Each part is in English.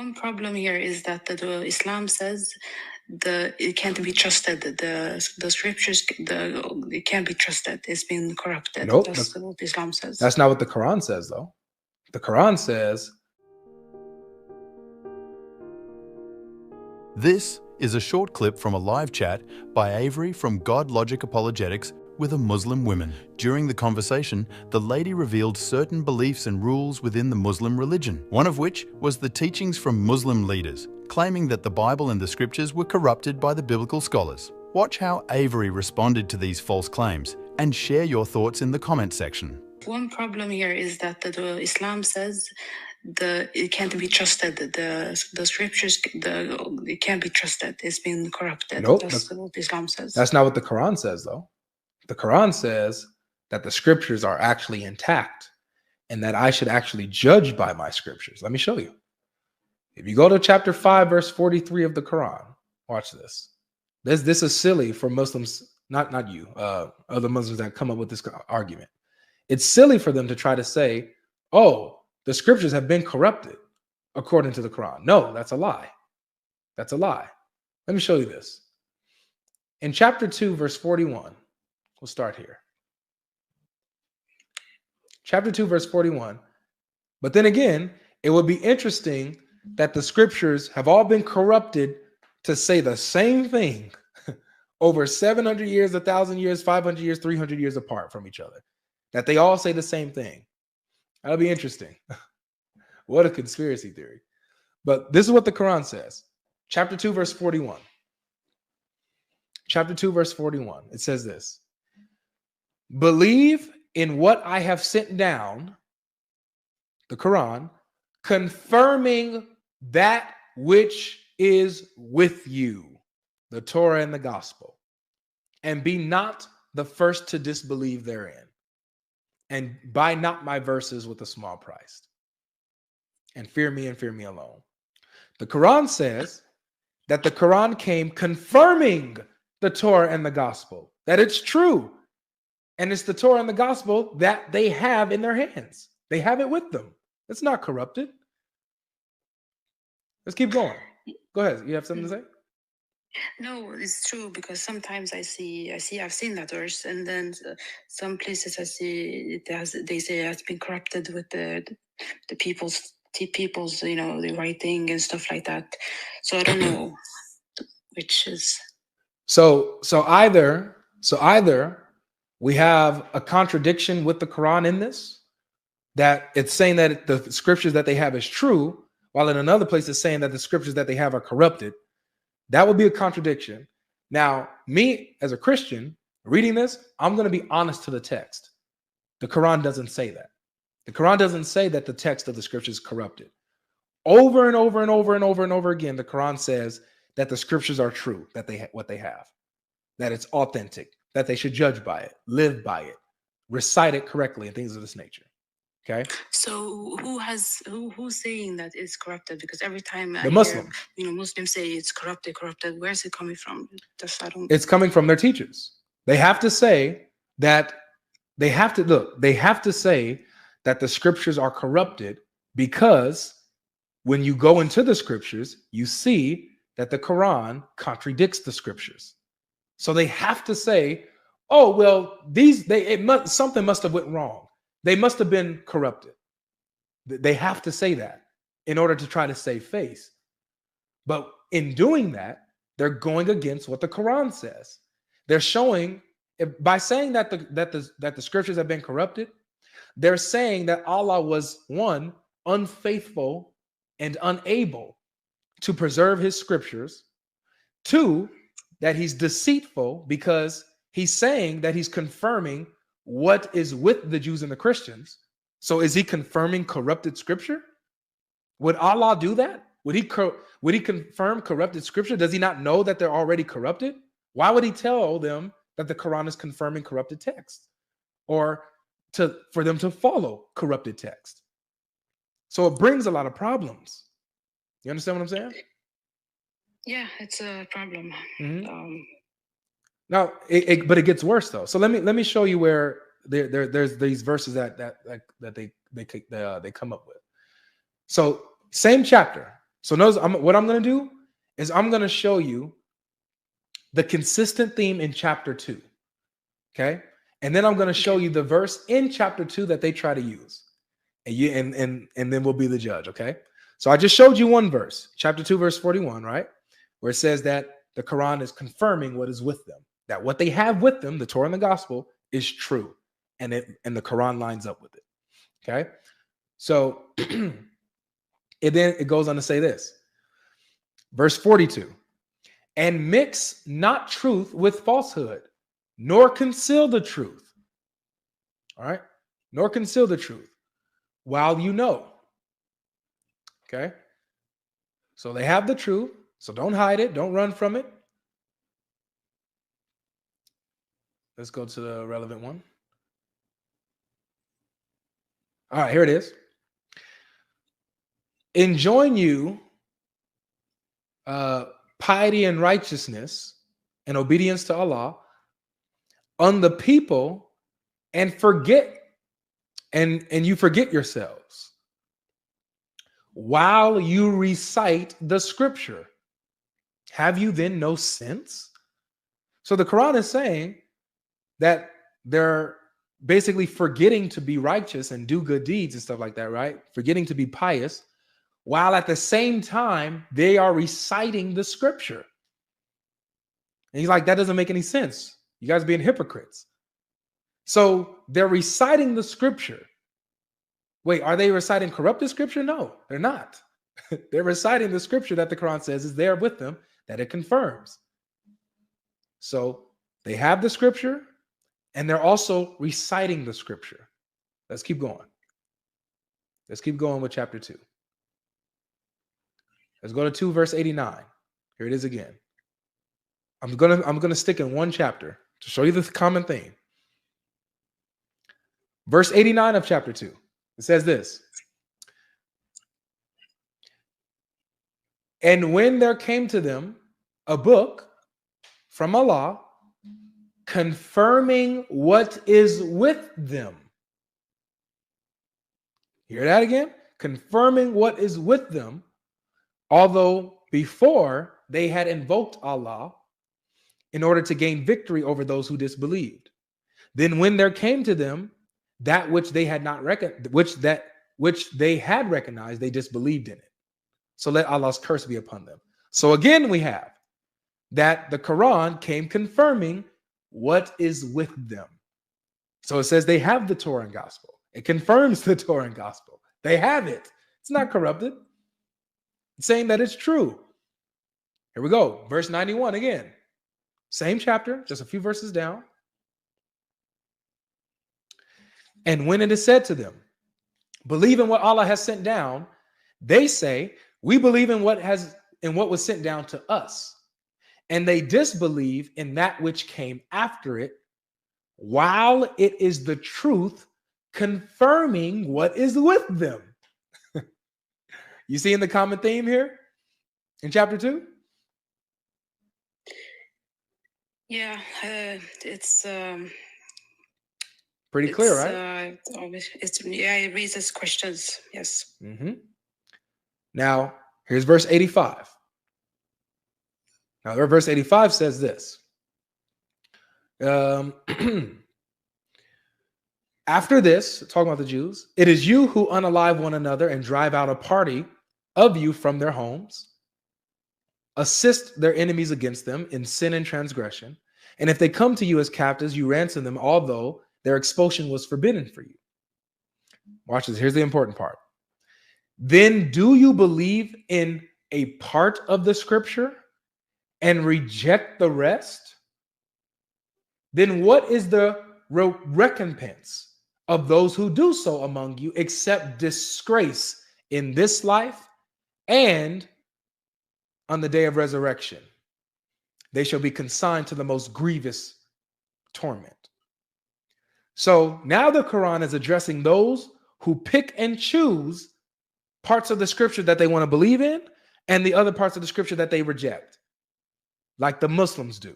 One problem here is that the Islam says it can't be trusted. The scriptures it can't be trusted. It's been corrupted. Nope. That's what Islam says. That's not what the Quran says, though. The Quran says. This is a short clip from a live chat by Avery from God Logic Apologetics with a Muslim woman. During the conversation, the lady revealed certain beliefs and rules within the Muslim religion, one of which was the teachings from Muslim leaders, claiming that the Bible and the scriptures were corrupted by the biblical scholars. Watch how Avery responded to these false claims and share your thoughts in the comment section. One problem here is that the Islam says it can't be trusted. The scriptures it can't be trusted. It's been corrupted. Nope. That's what Islam says. That's not what the Quran says, though. The Quran says that the scriptures are actually intact and that I should actually judge by my scriptures. Let me show you. If you go to chapter 5, verse 43 of the Quran, watch this. This is silly for Muslims, not you, other Muslims that come up with this argument. It's silly for them to try to say, oh, the scriptures have been corrupted according to the Quran. No, that's a lie. That's a lie. Let me show you this. In chapter 2, verse 41, we'll start here. Chapter 2, verse 41. But then again, it would be interesting that the scriptures have all been corrupted to say the same thing over 700 years, 1,000 years, 500 years, 300 years apart from each other. That they all say the same thing. That'll be interesting. What a conspiracy theory. But this is what the Quran says. Chapter 2, verse 41. Chapter 2, verse 41. It says this. Believe in what I have sent down, the Quran, confirming that which is with you, the Torah and the gospel, and be not the first to disbelieve therein, and buy not my verses with a small price, and fear me alone. The Quran says that the Quran came confirming the Torah and the gospel, that it's true. And it's the Torah and the gospel that they have in their hands. They have it with them. It's not corrupted. Let's keep going. Go ahead. You have something to say? No, it's true, because sometimes I've seen that verse, and then some places I see they say it has been corrupted with the people's the writing and stuff like that. So I don't know which is. So either we have a contradiction with the Quran in this, that it's saying that the scriptures that they have is true, while in another place it's saying that the scriptures that they have are corrupted. That would be a contradiction. Now, me as a Christian reading this, I'm going to be honest to the text. The Quran doesn't say that. The Quran doesn't say that the text of the scriptures is corrupted. Over and over and over and over and over again, the Quran says that the scriptures are true, that what they have, that it's authentic, that they should judge by it, live by it, recite it correctly, and things of this nature. Okay. So who's saying that it's corrupted? Because every time the Muslims, Muslims say it's corrupted. Where's it coming from? It's coming from their teachers. They have to say that they have to say that the scriptures are corrupted, because when you go into the scriptures, you see that the Quran contradicts the scriptures. So they have to say, oh, well, something must have went wrong. They must have been corrupted. They have to say that in order to try to save face. But in doing that, they're going against what the Quran says. They're showing, by saying that the scriptures have been corrupted, they're saying that Allah was, one, unfaithful and unable to preserve his scriptures. Two, that he's deceitful, because he's saying that he's confirming what is with the Jews and the Christians. So is he confirming corrupted scripture? Would Allah do that? Would he confirm corrupted scripture? Does he not know that they're already corrupted? Why would he tell them that the Quran is confirming corrupted text, or for them to follow corrupted text? So it brings a lot of problems. You understand what I'm saying? Yeah, it's a problem. Mm-hmm. Now, but it gets worse though. So let me show you where there's these verses that they come up with. So same chapter, So notice what I'm going to do is I'm going to show you the consistent theme in chapter 2. Okay? And then I'm going to show you the verse in chapter 2 that they try to use. And then we'll be the judge, okay? So I just showed you one verse, chapter 2, verse 41, right? Where it says that the Quran is confirming what is with them, that what they have with them, the Torah and the gospel, is true. And the Quran lines up with it. Okay? So it goes on to say this. Verse 42. And mix not truth with falsehood, nor conceal the truth. All right? Nor conceal the truth while you know. Okay? So they have the truth. So don't hide it. Don't run from it. Let's go to the relevant one. All right, here it is. Enjoin you piety and righteousness and obedience to Allah on the people and forget and you forget yourselves while you recite the scripture. Have you then no sense? So the Quran is saying that they're basically forgetting to be righteous and do good deeds and stuff like that, right? Forgetting to be pious, while at the same time they are reciting the scripture. And he's like, that doesn't make any sense. You guys being hypocrites. So they're reciting the scripture. Wait, are they reciting corrupted scripture? No, they're not. They're reciting the scripture that the Quran says is there with them, that it confirms. So they have the scripture and they're also reciting the scripture. Let's keep going. Let's keep going with chapter 2. Let's go to 2 verse 89. Here it is again. I'm gonna stick in one chapter to show you the common theme. Verse 89 of chapter 2. It says this. And when there came to them a book from Allah confirming what is with them. Hear that again? Confirming what is with them, although before they had invoked Allah in order to gain victory over those who disbelieved. Then when there came to them that which they had not which they had recognized, they disbelieved in it. So let Allah's curse be upon them. So again, we have that the Quran came confirming what is with them. So it says they have the Torah and gospel. It confirms the Torah and gospel. They have it. It's not corrupted. It's saying that it's true. Here we go. Verse 91 again. Same chapter, just a few verses down. And when it is said to them, believe in what Allah has sent down, they say, we believe in what was sent down to us. And they disbelieve in that which came after it, while it is the truth confirming what is with them. You see in the common theme here in chapter 2? Yeah, it's pretty clear, right? It raises questions. Yes. Mm-hmm. Now, here's verse 85. Now, verse 85 says this. After this, talking about the Jews, it is you who unalive one another and drive out a party of you from their homes, assist their enemies against them in sin and transgression. And if they come to you as captives, you ransom them, although their expulsion was forbidden for you. Watch this. Here's the important part. Then do you believe in a part of the scripture and reject the rest? Then what is the recompense of those who do so among you except disgrace in this life and on the day of resurrection? They shall be consigned to the most grievous torment. So now the Quran is addressing those who pick and choose parts of the scripture that they want to believe in and the other parts of the scripture that they reject, like the Muslims do.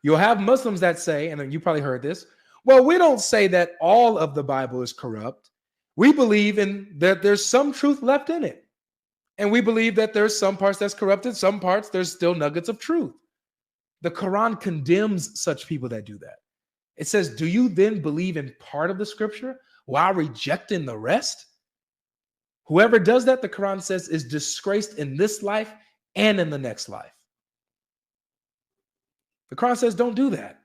You'll have Muslims that say, and you probably heard this, well, we don't say that all of the Bible is corrupt. We believe in that there's some truth left in it. And we believe that there's some parts that's corrupted, some parts there's still nuggets of truth. The Quran condemns such people that do that. It says, do you then believe in part of the scripture while rejecting the rest? Whoever does that, the Quran says, is disgraced in this life and in the next life. The Quran says, don't do that.